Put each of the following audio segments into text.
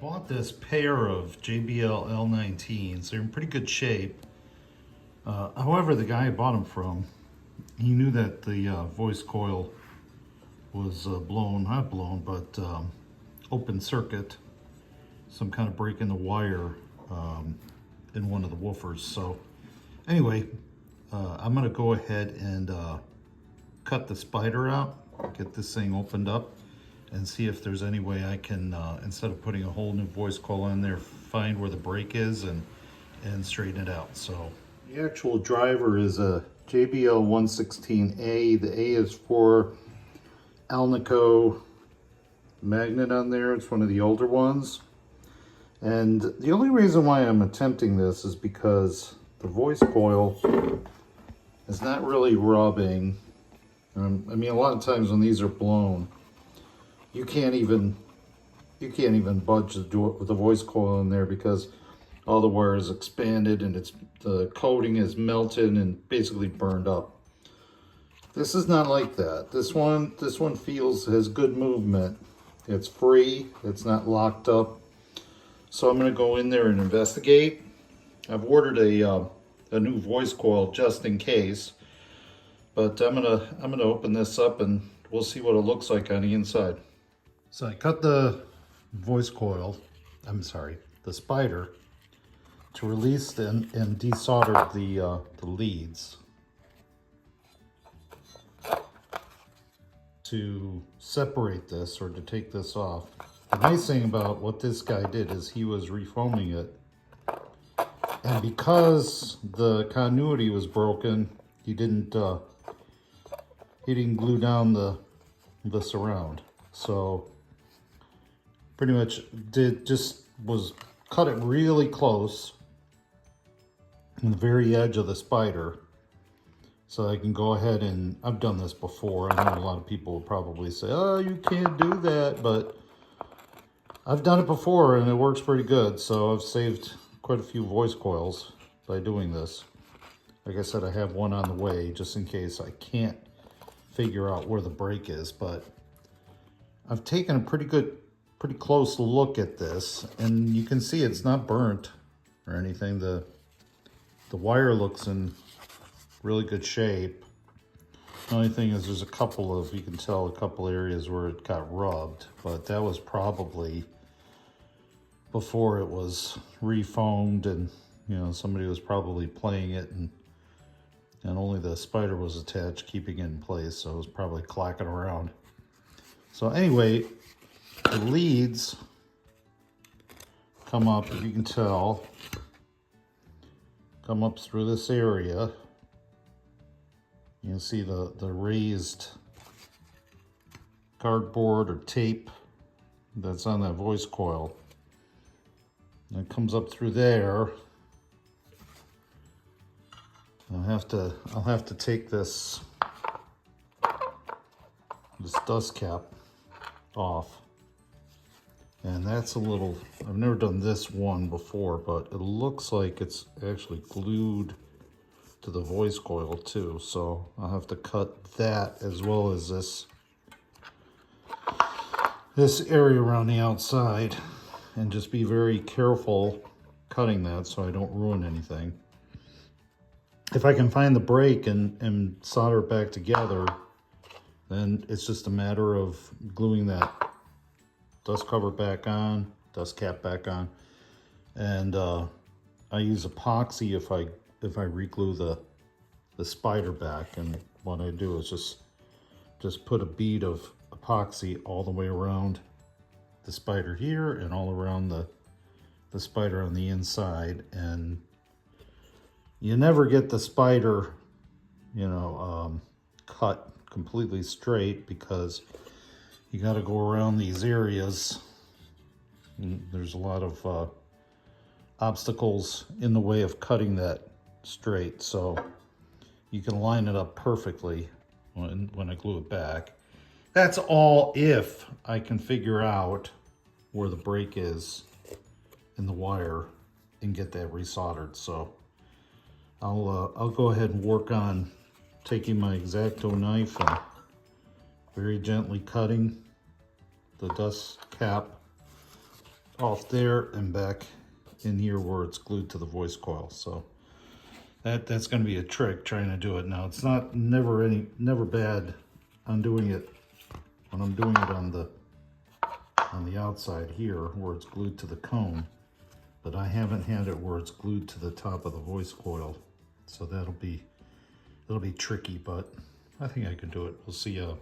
bought this pair of JBL L19s. They're in pretty good shape. However, the guy I bought them from, he knew that the voice coil was open circuit, some kind of break in the wire in one of the woofers. So anyway, I'm gonna go ahead and cut the spider out, get this thing opened up, and see if there's any way I can, instead of putting a whole new voice coil in there, find where the break is and straighten it out. So the actual driver is a JBL 116A. The A is for Alnico magnet on there. It's one of the older ones. And the only reason why I'm attempting this is because the voice coil is not really rubbing. I mean, a lot of times when these are blown, you can't even budge the voice coil in there because all the wire is expanded and the coating is melted and basically burned up. This is not like that. This one has good movement. It's free. It's not locked up. So I'm going to go in there and investigate. I've ordered a new voice coil just in case, but I'm gonna open this up and we'll see what it looks like on the inside. So I cut the voice coil, the spider, to release and desoldered the leads to separate this, or to take this off. The nice thing about what this guy did is he was refoaming it, and because the continuity was broken, he didn't glue down the surround. So pretty much cut it really close on the very edge of the spider, so I can go ahead and, I've done this before. I know a lot of people will probably say, oh, you can't do that, but I've done it before and it works pretty good. So I've saved quite a few voice coils by doing this. Like I said, I have one on the way just in case I can't figure out where the break is, but I've taken a pretty close look at this, and you can see it's not burnt or anything. The wire looks in really good shape. The only thing is there's you can tell a couple areas where it got rubbed, but that was probably before it was refoamed, and somebody was probably playing it and only the spider was attached, keeping it in place, so it was probably clacking around. So anyway, the leads come up, if you can tell, come up through this area. You can see the raised cardboard or tape that's on that voice coil. And it comes up through there. I'll have to take this dust cap off. And that's I've never done this one before, but it looks like it's actually glued to the voice coil too. So I'll have to cut that, as well as this area around the outside, and just be very careful cutting that so I don't ruin anything. If I can find the break and solder it back together, then it's just a matter of gluing that dust cover back on, dust cap back on, and I use epoxy if I reglue the spider back. And what I do is just put a bead of epoxy all the way around the spider here and all around the spider on the inside, and you never get the spider cut completely straight because you got to go around these areas. There's a lot of obstacles in the way of cutting that straight, so you can line it up perfectly when I glue it back. That's all if I can figure out where the break is in the wire and get that resoldered. So I'll go ahead and work on taking my X-Acto knife and very gently cutting the dust cap off there and back in here where it's glued to the voice coil. So that's going to be a trick trying to do it. Now it's never bad undoing it when I'm doing it on the outside here where it's glued to the cone, but I haven't had it where it's glued to the top of the voice coil. So it'll be tricky, but I think I can do it. We'll see how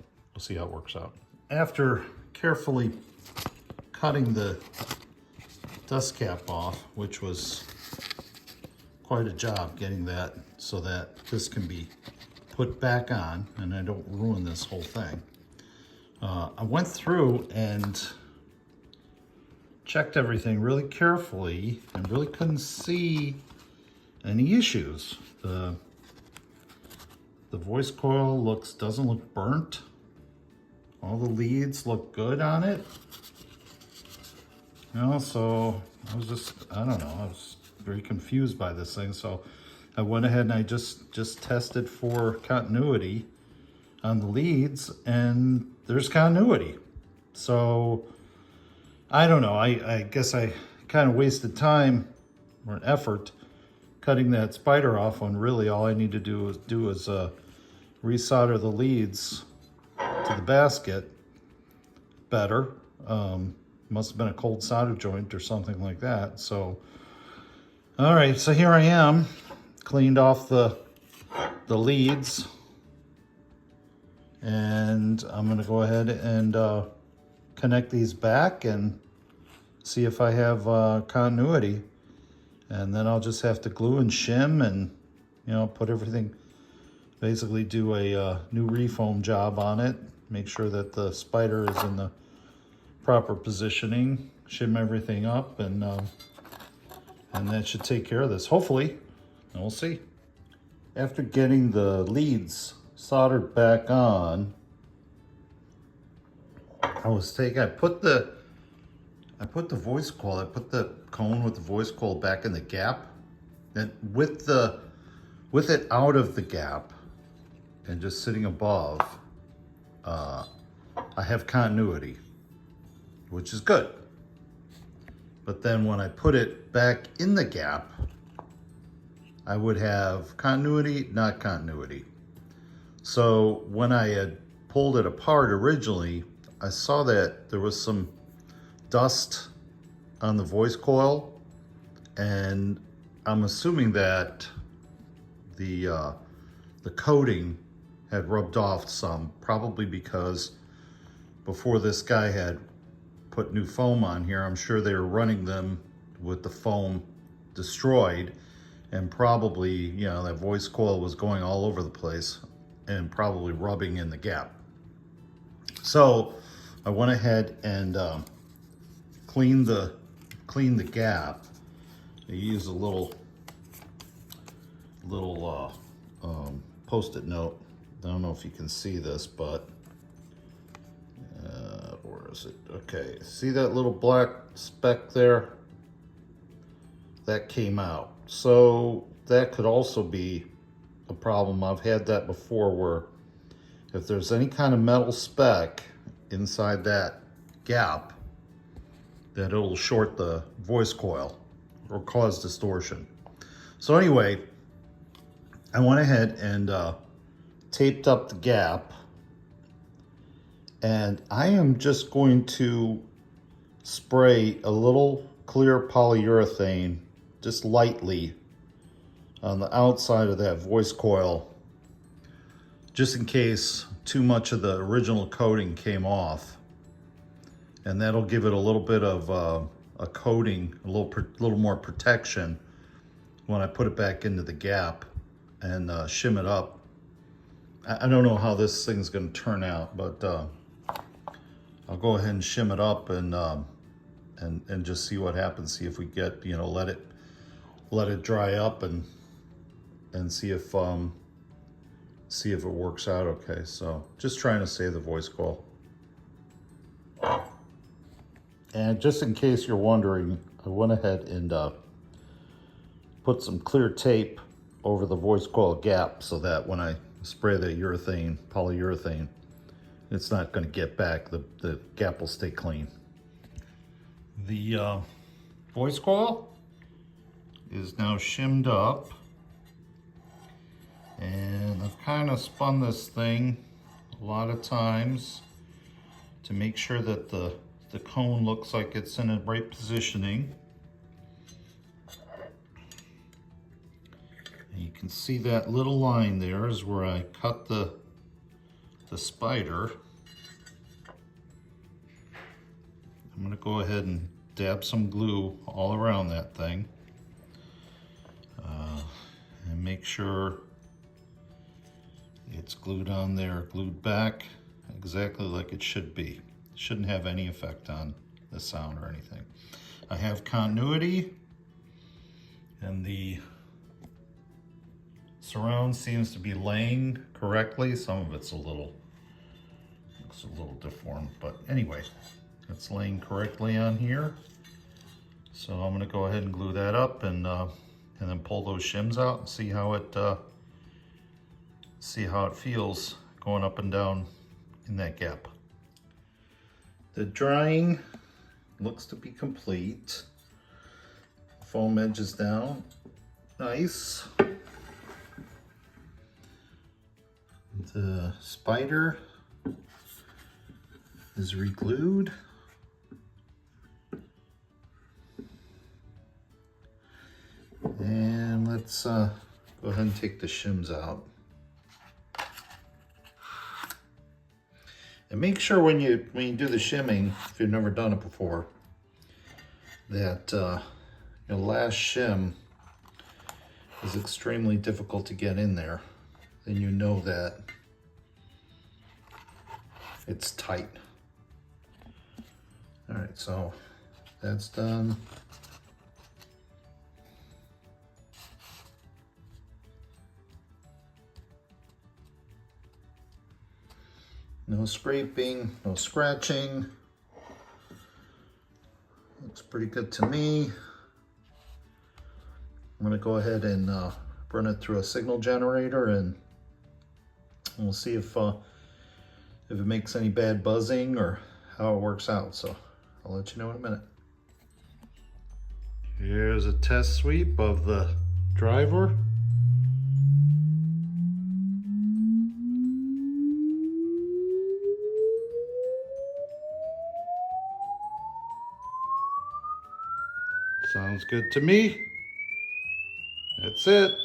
it works out. After carefully cutting the dust cap off, which was quite a job getting that so that this can be put back on and I don't ruin this whole thing. I went through and checked everything really carefully and really couldn't see any issues. The voice coil doesn't look burnt. All the leads look good on it. You know, so I don't know, I was very confused by this thing. So I went ahead and I just tested for continuity on the leads, and there's continuity. So I don't know, I guess I kind of wasted time or an effort cutting that spider off when really all I need to do is resolder the leads to the basket better. Must have been a cold solder joint or something like that. So, all right, so here I am, cleaned off the leads, and I'm gonna go ahead and connect these back and see if I have continuity. And then I'll just have to glue and shim and, you know, put everything, basically do a new refoam job on it, make sure that the spider is in the proper positioning, shim everything up, and that should take care of this, hopefully, and we'll see. After getting the leads soldered back on, I put the voice coil, I put the cone with the voice coil back in the gap, and with it out of the gap and just sitting above, I have continuity, which is good. But then when I put it back in the gap, I would have continuity, not continuity. So when I had pulled it apart originally, I saw that there was some dust on the voice coil, and I'm assuming that the coating had rubbed off some, probably because before this guy had put new foam on here, I'm sure they were running them with the foam destroyed, and probably, you know, that voice coil was going all over the place and probably rubbing in the gap. So I went ahead and cleaned the gap. I used a little post-it note. I don't know if you can see this, but where is it? Okay, see that little black speck there? That came out. So that could also be a problem. I've had that before, where if there's any kind of metal speck inside that gap, that it'll short the voice coil or cause distortion. So anyway, I went ahead and taped up the gap, and I am just going to spray a little clear polyurethane, just lightly, on the outside of that voice coil, just in case too much of the original coating came off. And that'll give it a little bit of a coating, a little more protection when I put it back into the gap and shim it up. I don't know how this thing's going to turn out, but I'll go ahead and shim it up and just see what happens. See if we get, you know, let it dry up and see if it works out okay. So just trying to save the voice coil. And just in case you're wondering, I went ahead and put some clear tape over the voice coil gap so that when I spray the polyurethane, it's not going to get back. The gap will stay clean. The voice coil is now shimmed up, and I've kind of spun this thing a lot of times to make sure that the cone looks like it's in the right positioning. And you can see that little line there is where I cut the spider. I'm going to go ahead and dab some glue all around that thing and make sure it's glued on there, glued back exactly like it should be. Shouldn't have any effect on the sound or anything. I have continuity, and the surround seems to be laying correctly. Some of it's looks a little deformed, but anyway, it's laying correctly on here. So I'm going to go ahead and glue that up and then pull those shims out and see how it feels going up and down in that gap. The drying looks to be complete. Foam edge is down. Nice. The spider is re-glued. And let's go ahead and take the shims out. And make sure when you do the shimming, if you've never done it before, that your last shim is extremely difficult to get in there. Then you know that it's tight. All right, so that's done. No scraping, no scratching. Looks pretty good to me. I'm gonna go ahead and run it through a signal generator, and we'll see if it makes any bad buzzing or how it works out. So I'll let you know in a minute. Here's a test sweep of the driver. Sounds good to me. That's it.